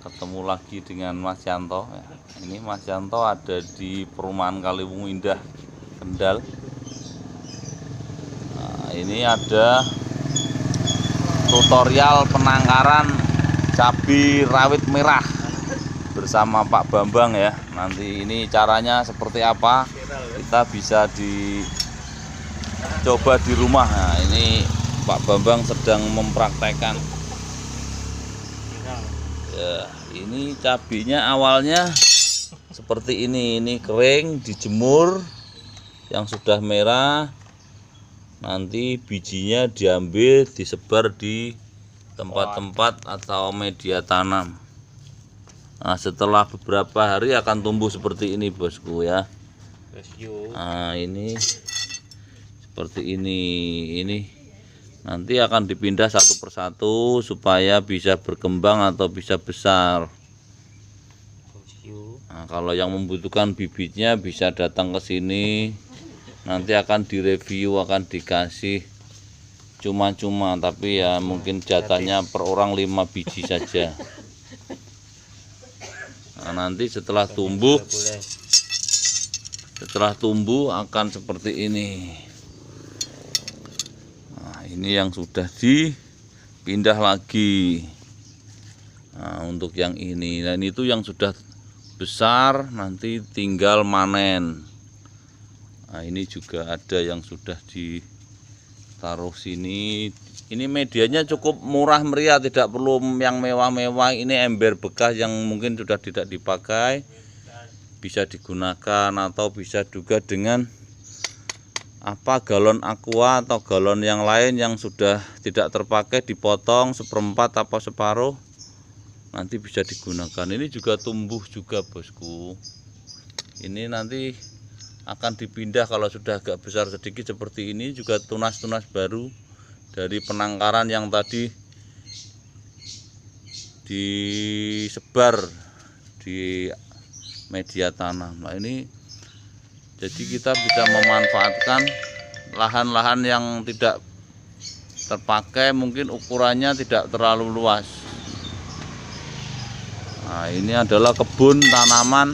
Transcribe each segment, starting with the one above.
Ketemu lagi dengan Mas Yanto ya. Ini Mas Yanto ada di perumahan Kaliwungu Indah, Kendal. Nah, ini ada tutorial penangkaran cabai rawit merah bersama Pak Bambang ya. Nanti ini caranya seperti apa, kita bisa dicoba di rumah. Nah, ini Pak Bambang sedang mempraktekkan. Ya, ini cabenya awalnya seperti ini kering, dijemur, yang sudah merah, nanti bijinya diambil, disebar di tempat-tempat atau media tanam. Nah, setelah beberapa hari akan tumbuh seperti ini bosku ya. Nah, ini seperti ini nanti akan dipindah satu persatu supaya bisa berkembang atau bisa besar. Nah, kalau yang membutuhkan bibitnya bisa datang ke sini, nanti akan direview, akan dikasih cuma-cuma, tapi ya mungkin jatahnya per orang 5 biji saja. Nah, nanti setelah tumbuh akan seperti ini. Nah, ini yang sudah dipindah lagi. Nah, untuk yang ini, dan itu yang sudah besar nanti tinggal manen. Nah, ini juga ada yang sudah ditaruh sini. Ini medianya cukup murah meriah, tidak perlu yang mewah-mewah. Ini ember bekas yang mungkin sudah tidak dipakai, bisa digunakan, atau bisa juga dengan galon aqua atau galon yang lain yang sudah tidak terpakai, dipotong seperempat atau separuh, nanti bisa digunakan. Ini juga tumbuh juga bosku. Ini nanti akan dipindah kalau sudah agak besar sedikit seperti ini, juga tunas-tunas baru dari penangkaran yang tadi disebar di media tanam. Nah, ini jadi kita bisa memanfaatkan lahan-lahan yang tidak terpakai, mungkin ukurannya tidak terlalu luas. Nah, ini adalah kebun tanaman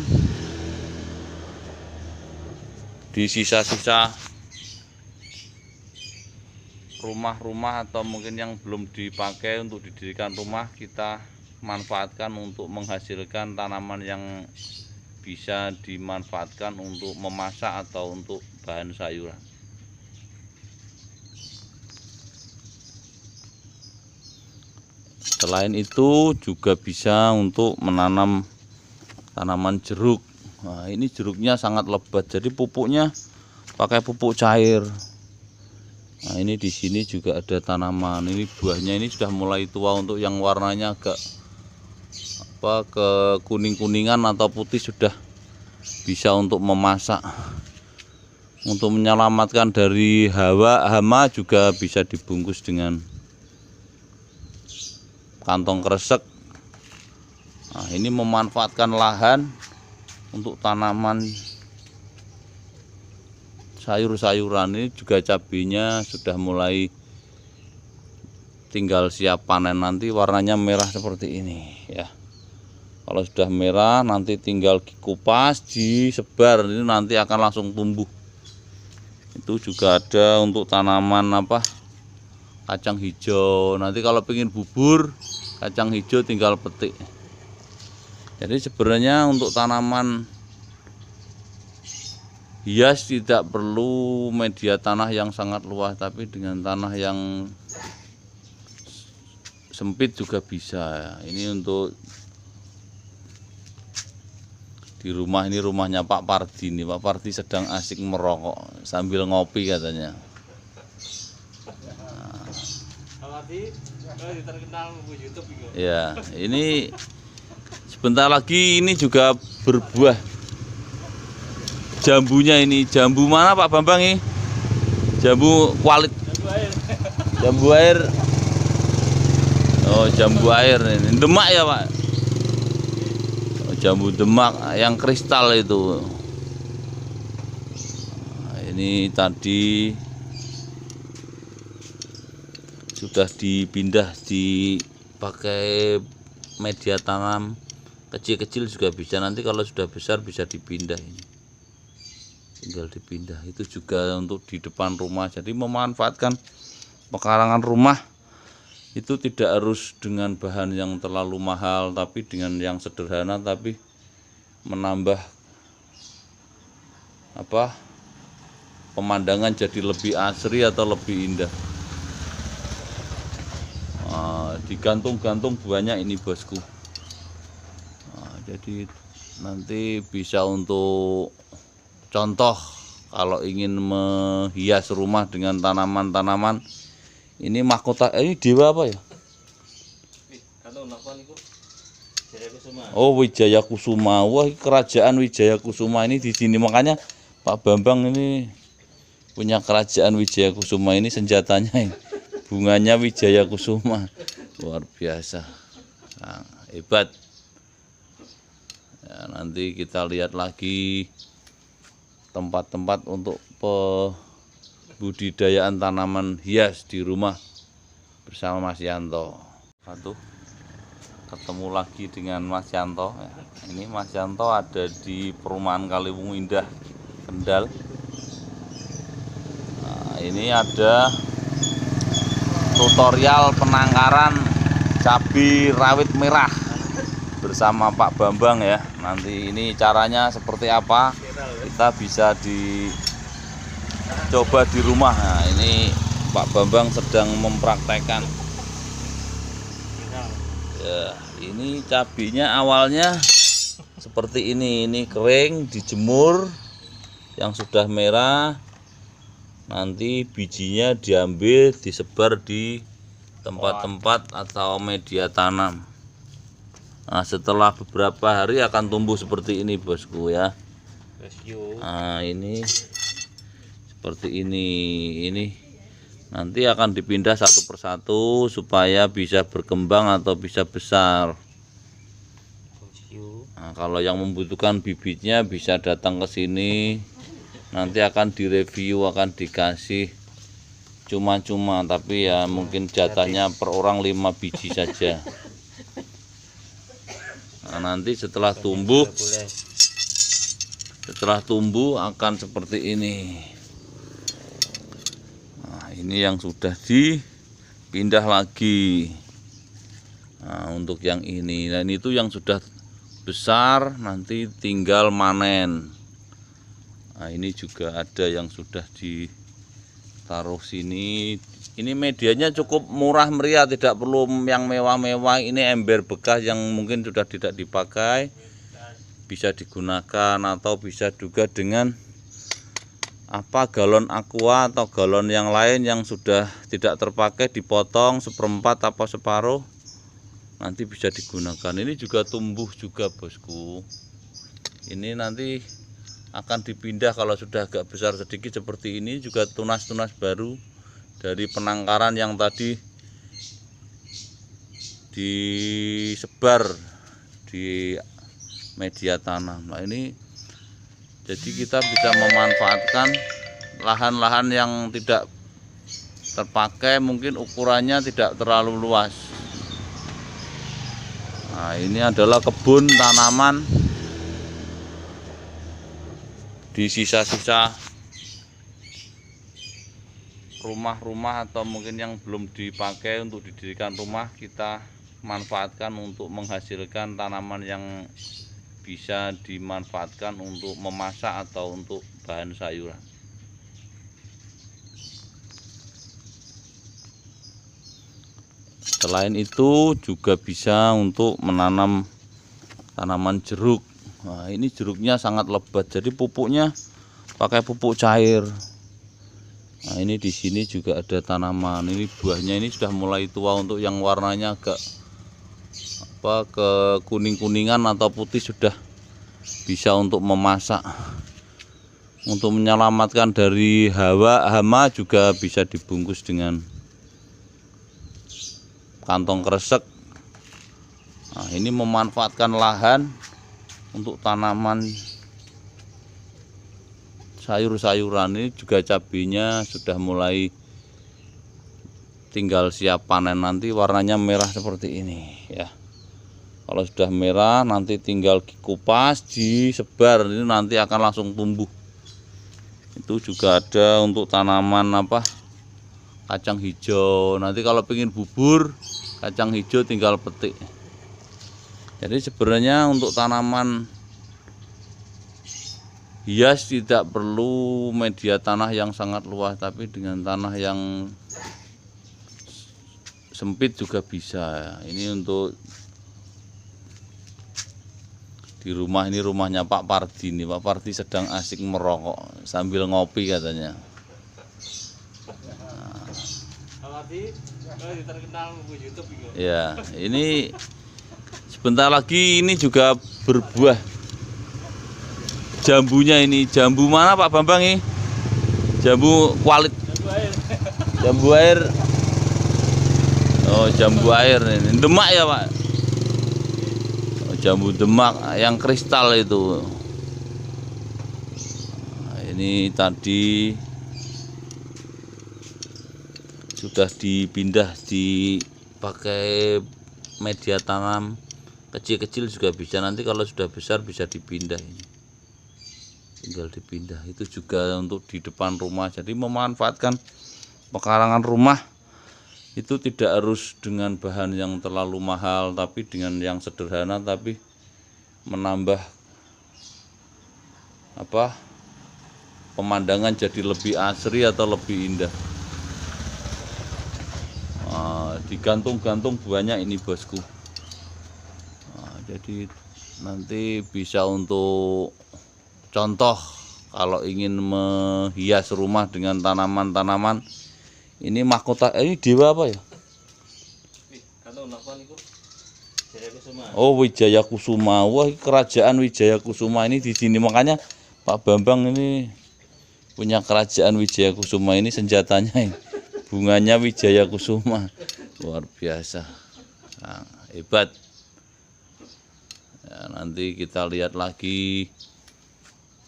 di sisa-sisa rumah-rumah, atau mungkin yang belum dipakai untuk didirikan rumah, kita manfaatkan untuk menghasilkan tanaman yang bisa dimanfaatkan untuk memasak atau untuk bahan sayuran. Selain itu juga bisa untuk menanam tanaman jeruk. Nah, ini jeruknya sangat lebat, jadi pupuknya pakai pupuk cair. Nah, ini di sini juga ada tanaman. Ini buahnya ini sudah mulai tua, untuk yang warnanya agak ke kuning-kuningan atau putih sudah bisa untuk memasak. Untuk menyelamatkan dari hama juga bisa dibungkus dengan kantong kresek. Nah, ini memanfaatkan lahan untuk tanaman sayur-sayuran. Ini juga cabenya sudah mulai tinggal siap panen, nanti warnanya merah seperti ini ya. Kalau sudah merah nanti tinggal dikupas, disebar, ini nanti akan langsung tumbuh. Itu juga ada untuk tanaman kacang hijau. Nanti kalau pengen bubur kacang hijau tinggal petik. Jadi sebenarnya untuk tanaman hias tidak perlu media tanah yang sangat luas, tapi dengan tanah yang sempit juga bisa. Ini untuk di rumah, ini rumahnya Pak Pardi. Ini Pak Pardi sedang asik merokok sambil ngopi katanya. Ya, ini sebentar lagi ini juga berbuah jambunya. Ini jambu mana Pak Bambang ini? Jambu kualit. Jambu air. Oh, jambu air ini. Demak ya Pak? Oh, jambu Demak yang kristal itu. Nah, ini tadi sudah dipindah, dipakai media tanam kecil-kecil juga bisa. Nanti kalau sudah besar bisa dipindah, ini tinggal dipindah. Itu juga untuk di depan rumah, jadi memanfaatkan pekarangan rumah itu tidak harus dengan bahan yang terlalu mahal, tapi dengan yang sederhana tapi menambah pemandangan jadi lebih asri atau lebih indah. Digantung-gantung banyak ini bosku. Jadi nanti bisa untuk contoh kalau ingin menghias rumah dengan tanaman-tanaman. Ini mahkota, ini dewa apa ya? Oh, Wijaya Kusuma. Wah, kerajaan Wijaya Kusuma ini di sini. Makanya Pak Bambang ini punya kerajaan Wijaya Kusuma, ini senjatanya ini. Bunganya Wijaya Kusuma. Luar biasa. Nah, hebat. Ya, nanti kita lihat lagi tempat-tempat untuk budidayaan tanaman hias di rumah bersama Mas Yanto. Ketemu lagi dengan Mas Yanto. Ini Mas Yanto ada di perumahan Kaliwungu Indah, Kendal. Nah, ini ada tutorial penangkaran cabai rawit merah bersama Pak Bambang ya. Nanti ini caranya seperti apa, kita bisa coba di rumah. Nah, ini Pak Bambang sedang mempraktekkan. Ya, ini cabenya awalnya seperti ini kering, dijemur, yang sudah merah. Nanti bijinya diambil, disebar di tempat-tempat atau media tanam. Nah, setelah beberapa hari akan tumbuh seperti ini bosku ya. Nah, ini seperti ini nanti akan dipindah satu persatu supaya bisa berkembang atau bisa besar. Nah, kalau yang membutuhkan bibitnya bisa datang ke sini, nanti akan direview, akan dikasih cuma-cuma, tapi ya mungkin jatahnya per orang 5 biji saja. Nah, nanti setelah tumbuh akan seperti ini. Nah, ini yang sudah dipindah lagi. Nah, untuk yang ini, dan itu yang sudah besar nanti tinggal manen. Nah, ini juga ada yang sudah ditaruh sini. Ini medianya cukup murah meriah, tidak perlu yang mewah-mewah. Ini ember bekas yang mungkin sudah tidak dipakai, bisa digunakan, atau bisa juga dengan galon aqua atau galon yang lain yang sudah tidak terpakai, dipotong seperempat atau separuh, nanti bisa digunakan. Ini juga tumbuh juga bosku. Ini nanti akan dipindah kalau sudah agak besar sedikit seperti ini, juga tunas-tunas baru dari penangkaran yang tadi disebar di media tanam. Nah, ini jadi kita bisa memanfaatkan lahan-lahan yang tidak terpakai, mungkin ukurannya tidak terlalu luas. Nah, ini adalah kebun tanaman di sisa-sisa rumah-rumah, atau mungkin yang belum dipakai untuk didirikan rumah, kita manfaatkan untuk menghasilkan tanaman yang bisa dimanfaatkan untuk memasak atau untuk bahan sayuran. Selain itu juga bisa untuk menanam tanaman jeruk. Nah, ini jeruknya sangat lebat, jadi pupuknya pakai pupuk cair. Nah, ini di sini juga ada tanaman. Ini buahnya ini sudah mulai tua, untuk yang warnanya agak ke kuning-kuningan atau putih sudah bisa untuk memasak. Untuk menyelamatkan dari hama juga bisa dibungkus dengan kantong kresek. Nah, ini memanfaatkan lahan untuk tanaman sayur-sayuran. Ini juga cabenya sudah mulai tinggal siap panen, nanti warnanya merah seperti ini ya. Kalau sudah merah nanti tinggal dikupas, disebar, ini nanti akan langsung tumbuh. Itu juga ada untuk tanaman apa, kacang hijau. Nanti kalau pengen bubur kacang hijau tinggal petik. Jadi sebenarnya untuk tanaman hias tidak perlu media tanah yang sangat luas, tapi dengan tanah yang sempit juga bisa. Ini untuk di rumah, ini rumahnya Pak Pardi nih. Pak Pardi sedang asik merokok sambil ngopi katanya. Pak Pardi terkenal YouTube juga. Ya, ini sebentar lagi ini juga berbuah. Jambunya ini, jambu mana Pak Bambang ini? Jambu kualit. Jambu air. Oh, jambu air ini. Demak ya, Pak? Oh, jambu Demak yang kristal itu. Nah, ini tadi sudah dipindah, dipakai media tanam kecil-kecil juga bisa. Nanti kalau sudah besar bisa dipindah ini. Tinggal dipindah. Itu juga untuk di depan rumah. Jadi memanfaatkan pekarangan rumah itu tidak harus dengan bahan yang terlalu mahal, tapi dengan yang sederhana tapi menambah apa, pemandangan jadi lebih asri atau lebih indah. Digantung-gantung banyak ini bosku. Jadi nanti bisa untuk contoh kalau ingin menghias rumah dengan tanaman-tanaman. Ini mahkota, ini dewa apa ya? Oh, Wijaya Kusuma. Wah, kerajaan Wijaya Kusuma ini di sini. Makanya Pak Bambang ini punya kerajaan Wijaya Kusuma, ini senjatanya ini. Bunganya Wijaya Kusuma. Luar biasa. Nah, hebat. Ya, nanti kita lihat lagi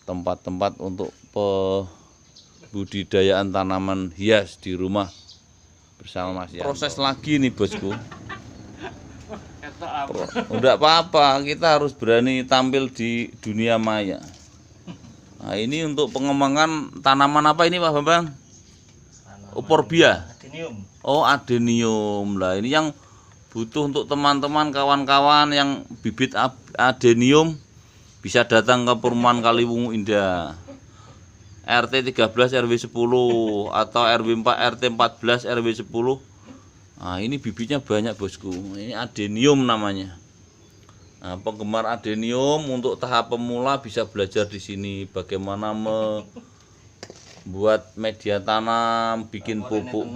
tempat-tempat untuk budidayaan tanaman hias di rumah bersama Mas Yanto. Proses lagi nih bosku. Udah apa-apa, kita harus berani tampil di dunia maya. Nah, ini untuk pengembangan tanaman apa ini Pak Bambang? Euphorbia. Oh, adenium. Lah ini yang butuh untuk teman-teman kawan-kawan yang bibit adenium bisa datang ke Perumahan Kaliwungu Indah. RT 13 RW 10 atau RW 4 RT 14 RW 10. Nah, ini bibitnya banyak bosku. Ini adenium namanya. Nah, penggemar adenium untuk tahap pemula bisa belajar di sini bagaimana membuat media tanam, bikin pupuk.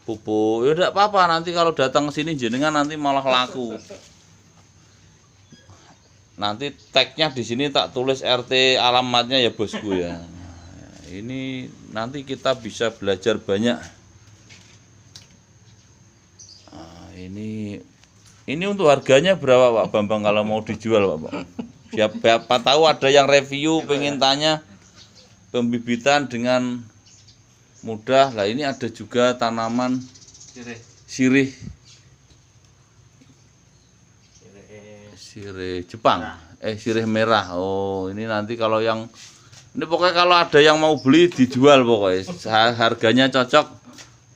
Pupuk. Ya enggak apa-apa, nanti kalau datang ke sini jenengan nanti malah laku. Nanti tagnya di sini tak tulis RT alamatnya ya bosku ya. Ini nanti kita bisa belajar banyak. Nah, ini untuk harganya berapa Pak Bambang kalau mau dijual Pak? Siapa tahu ada yang review pengen tanya pembibitan dengan mudah. Lah ini ada juga tanaman sirih. Sirih Jepang, sirih merah. Oh, ini nanti kalau yang ini pokoknya kalau ada yang mau beli dijual pokoknya. Harganya cocok,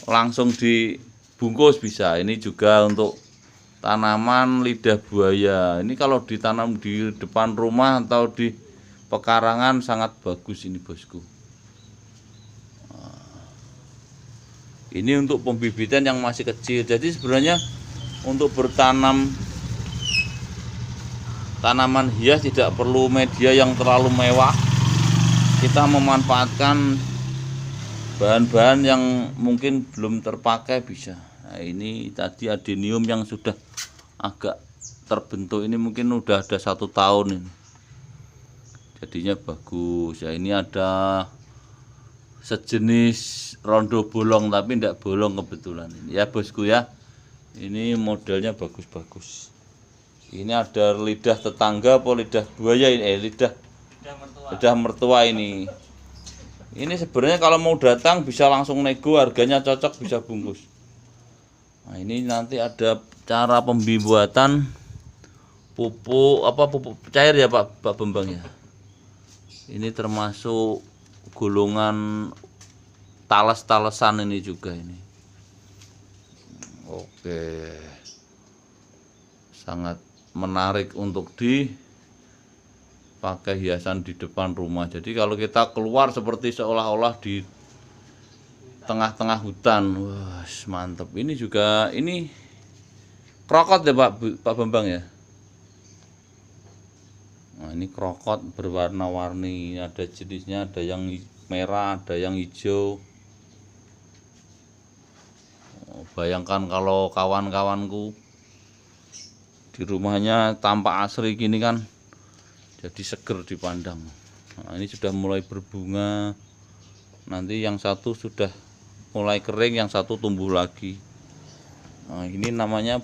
langsung dibungkus bisa. Ini juga untuk tanaman lidah buaya. Ini kalau ditanam di depan rumah atau di pekarangan sangat bagus ini bosku. Ini untuk pembibitan yang masih kecil. Jadi sebenarnya untuk bertanam tanaman hias tidak perlu media yang terlalu mewah. Kita memanfaatkan bahan-bahan yang mungkin belum terpakai bisa. Nah, ini tadi adenium yang sudah agak terbentuk ini mungkin udah ada 1 tahun ini. Jadinya bagus. Ya, ini ada sejenis rondo bolong tapi tidak bolong kebetulan ini. Ya bosku ya. Ini modelnya bagus-bagus. Ini ada lidah tetangga apa lidah buaya ini? Lidah mertua ini. Ini sebenarnya kalau mau datang bisa langsung nego, harganya cocok bisa bungkus. Nah, ini nanti ada cara pembuatan pupuk cair ya Pak Bambang ya. Ini termasuk golongan tales-talesan ini juga ini. Oke. Sangat menarik untuk dipakai hiasan di depan rumah. Jadi kalau kita keluar seperti seolah-olah di tengah-tengah hutan. Wah, mantap. Ini juga ini krokot ya Pak Bambang ya. Nah, ini krokot berwarna-warni, ada jenisnya, ada yang merah, ada yang hijau. Bayangkan kalau kawan-kawanku di rumahnya tampak asri gini kan, jadi seger dipandang. Nah, ini sudah mulai berbunga. Nanti yang satu sudah mulai kering, yang satu tumbuh lagi. Nah, ini namanya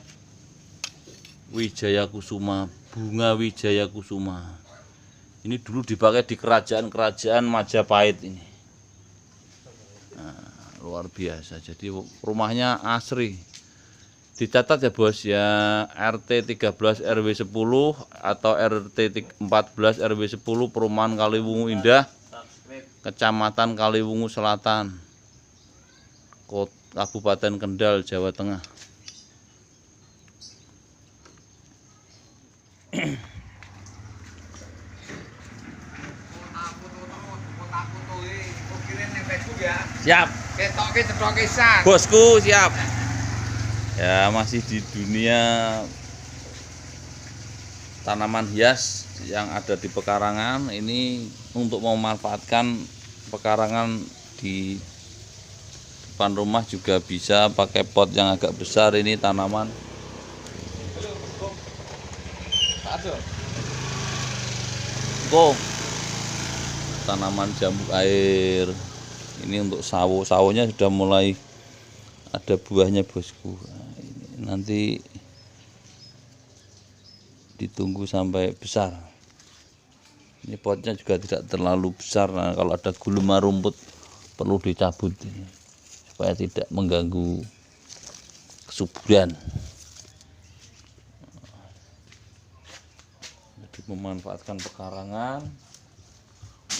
Wijaya Kusuma, bunga Wijaya Kusuma. Ini dulu dipakai di kerajaan-kerajaan Majapahit ini. Nah, luar biasa. Jadi rumahnya asri. Dicatat ya bos ya, RT 13 RW 10 atau RT 14 RW 10 Perumahan Kaliwungu Indah, Kecamatan Kaliwungu Selatan, Kabupaten Kendal, Jawa Tengah. Siap. Bosku siap. Ya masih di dunia tanaman hias yang ada di pekarangan. Ini untuk memanfaatkan pekarangan di depan rumah juga bisa pakai pot yang agak besar. Ini tanaman tanaman jambu air. Ini untuk sawo, sawonya sudah mulai ada buahnya bosku. Nah, ini nanti ditunggu sampai besar. Ini potnya juga tidak terlalu besar. Nah, kalau ada gulma rumput perlu dicabut ini, supaya tidak mengganggu kesuburan. Jadi memanfaatkan pekarangan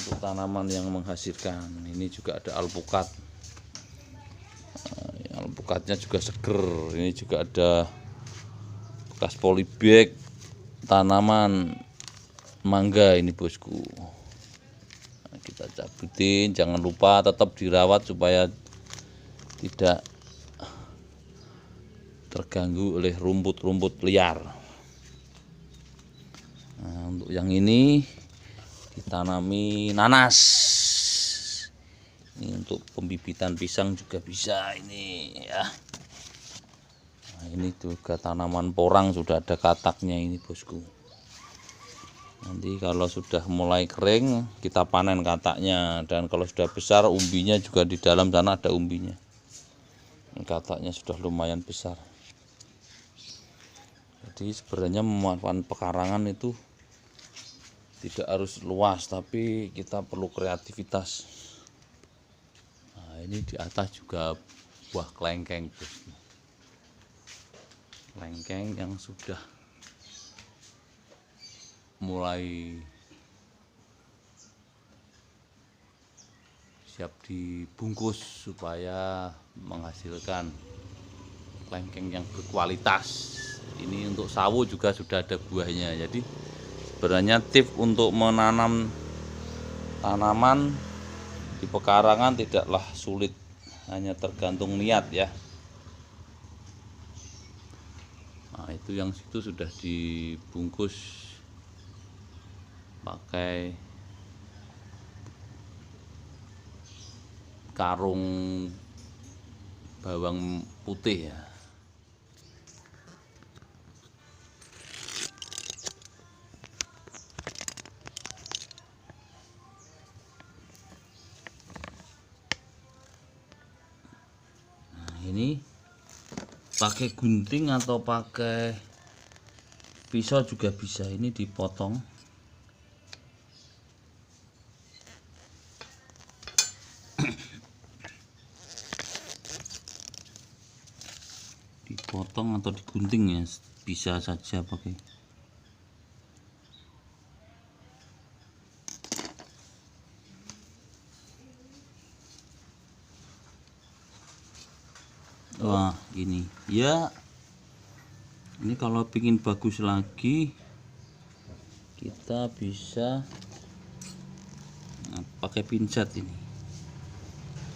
untuk tanaman yang menghasilkan. Ini juga ada alpukat. Nah, alpukatnya juga seger. Ini juga ada bekas polybag tanaman mangga ini bosku. Nah, kita cabutin, jangan lupa tetap dirawat supaya tidak terganggu oleh rumput-rumput liar. Nah, untuk yang ini ditanami nanas. Ini untuk pembibitan pisang juga bisa ini ya. Nah, ini juga tanaman porang sudah ada kataknya ini bosku. Nanti kalau sudah mulai kering kita panen kataknya, dan kalau sudah besar umbinya juga di dalam sana ada umbinya. Kataknya sudah lumayan besar. Jadi sebenarnya memanfaatkan pekarangan itu tidak harus luas, tapi kita perlu kreativitas. Nah, ini di atas juga buah kelengkeng, kelengkeng yang sudah mulai siap dibungkus supaya menghasilkan kelengkeng yang berkualitas. Ini untuk sawo juga sudah ada buahnya. Jadi sebenarnya tips untuk menanam tanaman di pekarangan tidaklah sulit, hanya tergantung niat ya. Nah, itu yang situ sudah dibungkus pakai karung bawang putih ya. Ini pakai gunting atau pakai pisau juga bisa. Ini dipotong, dipotong atau digunting ya, bisa saja pakai Wah, ini ya, ini kalau pingin bagus lagi kita bisa pakai pinset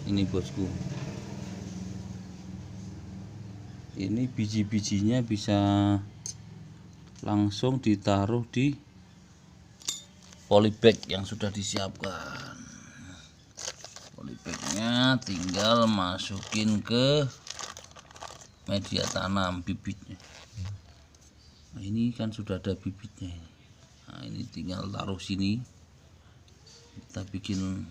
ini bosku. Ini biji-bijinya bisa langsung ditaruh di polybag yang sudah disiapkan. Polybagnya tinggal masukin ke media tanam bibitnya. Nah, ini kan sudah ada bibitnya. Nah, ini tinggal taruh sini. Kita bikin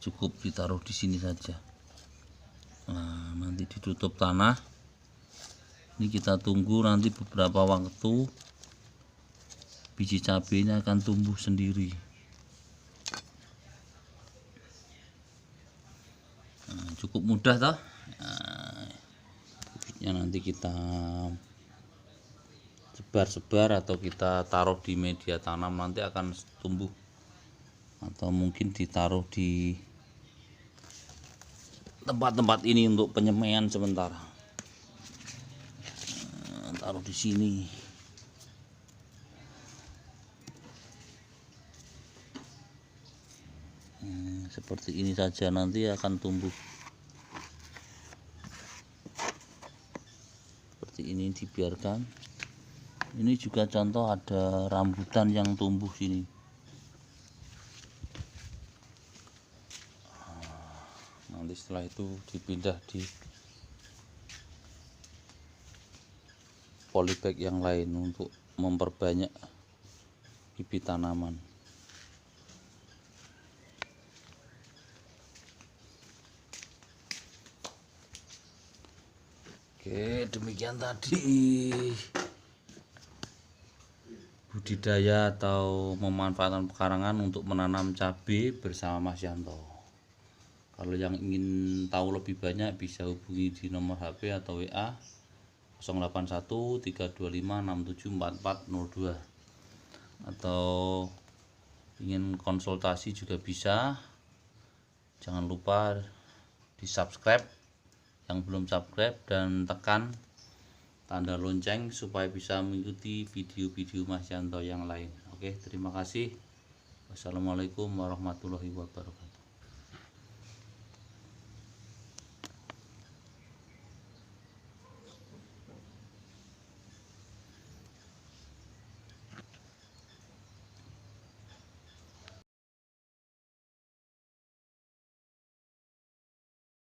cukup ditaruh di sini saja. Nah, nanti ditutup tanah. Ini kita tunggu nanti beberapa waktu biji cabenya akan tumbuh sendiri. Nah, cukup mudah toh. Nah, bibitnya nanti kita sebar-sebar atau kita taruh di media tanam, nanti akan tumbuh, atau mungkin ditaruh di tempat-tempat ini untuk penyemaian sementara. Nah, taruh di sini. Seperti ini saja, nanti akan tumbuh seperti ini, dibiarkan. Ini juga contoh ada rambutan yang tumbuh sini. Nanti setelah itu dipindah di polybag yang lain untuk memperbanyak bibit tanaman. Oke, demikian tadi budidaya atau memanfaatkan pekarangan untuk menanam cabai bersama Mas Yanto. Kalau yang ingin tahu lebih banyak bisa hubungi di nomor HP atau WA 081 325 674402, atau ingin konsultasi juga bisa. Jangan lupa di subscribe yang belum subscribe dan tekan tanda lonceng supaya bisa mengikuti video-video Mas Yanto yang lain. Oke, terima kasih. Wassalamualaikum warahmatullahi wabarakatuh.